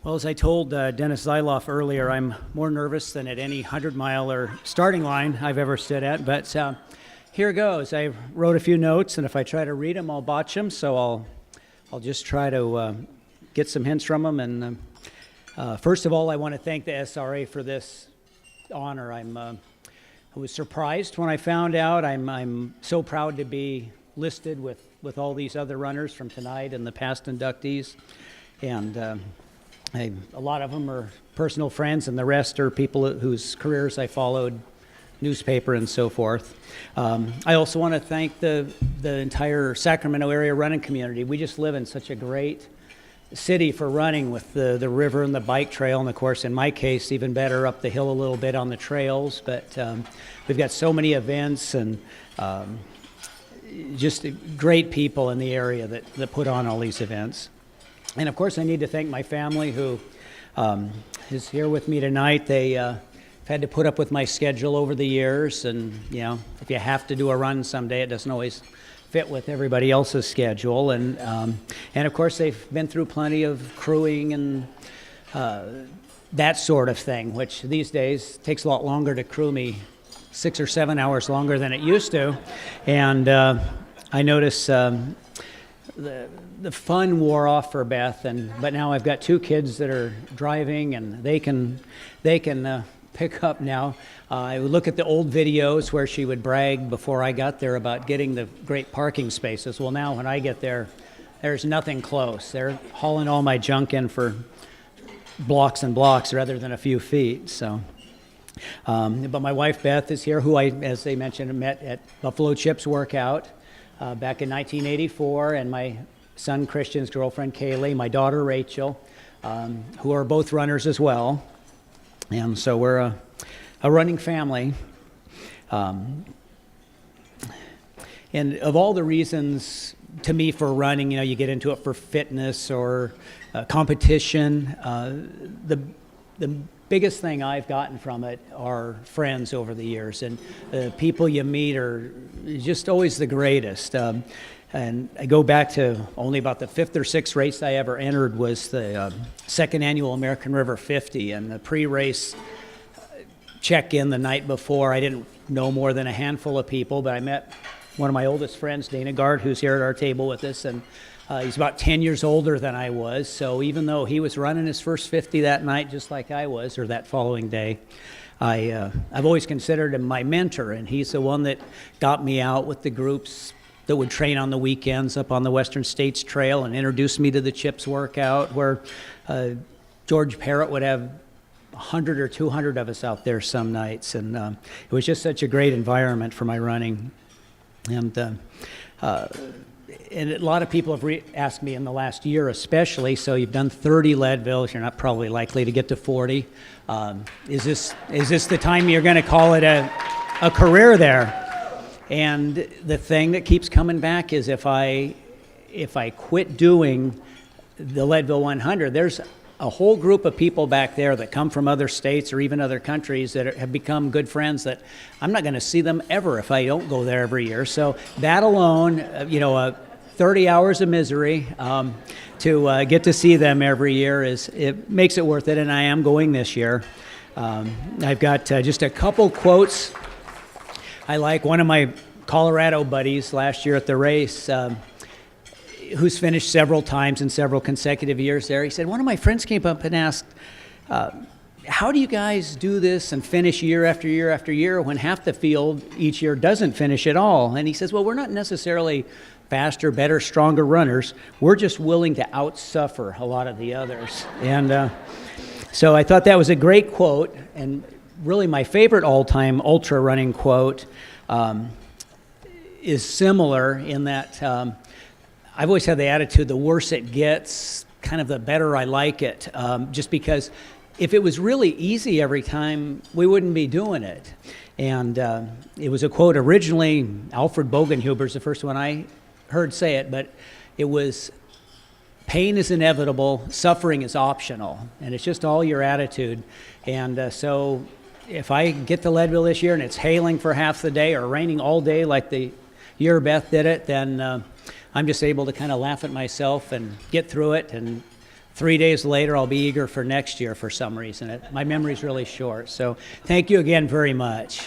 Well, as I told Dennis Zyloff earlier, I'm more nervous than at any 100-miler starting line I've ever stood at, but here goes. I wrote a few notes, and if I try to read them, I'll botch them, so I'll just try to get some hints from them. And first of all, I want to thank the SRA for this honor. I was surprised when I found out. I'm so proud to be listed with all these other runners from tonight and the past inductees, and a lot of them are personal friends, and the rest are people whose careers I followed, newspaper and so forth. I also want to thank the entire Sacramento area running community. We just live in such a great city for running, with the river and the bike trail, and of course, in my case, even better, up the hill a little bit on the trails. But we've got so many events and just great people in the area that put on all these events. And of course, I need to thank my family who is here with me tonight. They had to put up with my schedule over the years, and you know, if you have to do a run someday, it doesn't always fit with everybody else's schedule. And of course, they've been through plenty of crewing and that sort of thing, which these days takes a lot longer to crew me, 6 or 7 hours longer than it used to. And I notice the fun wore off for Beth, but now I've got 2 kids that are driving, and they can pick up now. I would look at the old videos where she would brag before I got there about getting the great parking spaces. Well, now when I get there, there's nothing close. They're hauling all my junk in for blocks and blocks rather than a few feet. So, but my wife Beth is here, who I, as they mentioned, met at Buffalo Chip's workout back in 1984, and my son Christian's girlfriend Kaylee, my daughter Rachel, who are both runners as well. And so we're a running family. And of all the reasons to me for running, you know, you get into it for fitness or competition. The biggest thing I've gotten from it are friends over the years, and the people you meet are just always the greatest. And I go back to only about the 5th or 6th race I ever entered was the 2nd annual American River 50, and the pre-race check-in the night before, I didn't know more than a handful of people, but I met one of my oldest friends, Dana Gard, who's here at our table with us, and he's about 10 years older than I was, so even though he was running his first 50 that night just like I was, or that following day, I've always considered him my mentor, and he's the one that got me out with the groups that would train on the weekends up on the Western States Trail and introduced me to the CHIPS workout, where George Parrott would have 100 or 200 of us out there some nights, and it was just such a great environment for my running. And a lot of people have asked me in the last year especially, so you've done 30 Leadvilles, you're not probably likely to get to 40. Is this the time you're going to call it a career there? And the thing that keeps coming back is if I quit doing the Leadville 100, there's a whole group of people back there that come from other states or even other countries that have become good friends that I'm not going to see them ever if I don't go there every year. So that alone, 30 hours of misery to get to see them every year, it makes it worth it, and I am going this year. I've got just a couple quotes. I like one of my Colorado buddies last year at the race, who's finished several times in several consecutive years there. He said, one of my friends came up and asked, how do you guys do this and finish year after year after year when half the field each year doesn't finish at all? And he says, well, we're not necessarily faster, better, stronger runners. We're just willing to outsuffer a lot of the others. And so I thought that was a great quote, and really my favorite all-time ultra running quote is similar in that I've always had the attitude, the worse it gets, kind of the better I like it, just because if it was really easy every time, we wouldn't be doing it. And it was a quote originally, Alfred Bogenhuber's the first one I heard say it, but it was, pain is inevitable, suffering is optional, and it's just all your attitude. And so if I get to Leadville this year and it's hailing for half the day or raining all day like the year Beth did it, then I'm just able to kind of laugh at myself and get through it and 3 days later, I'll be eager for next year for some reason. My memory's really short. So thank you again very much.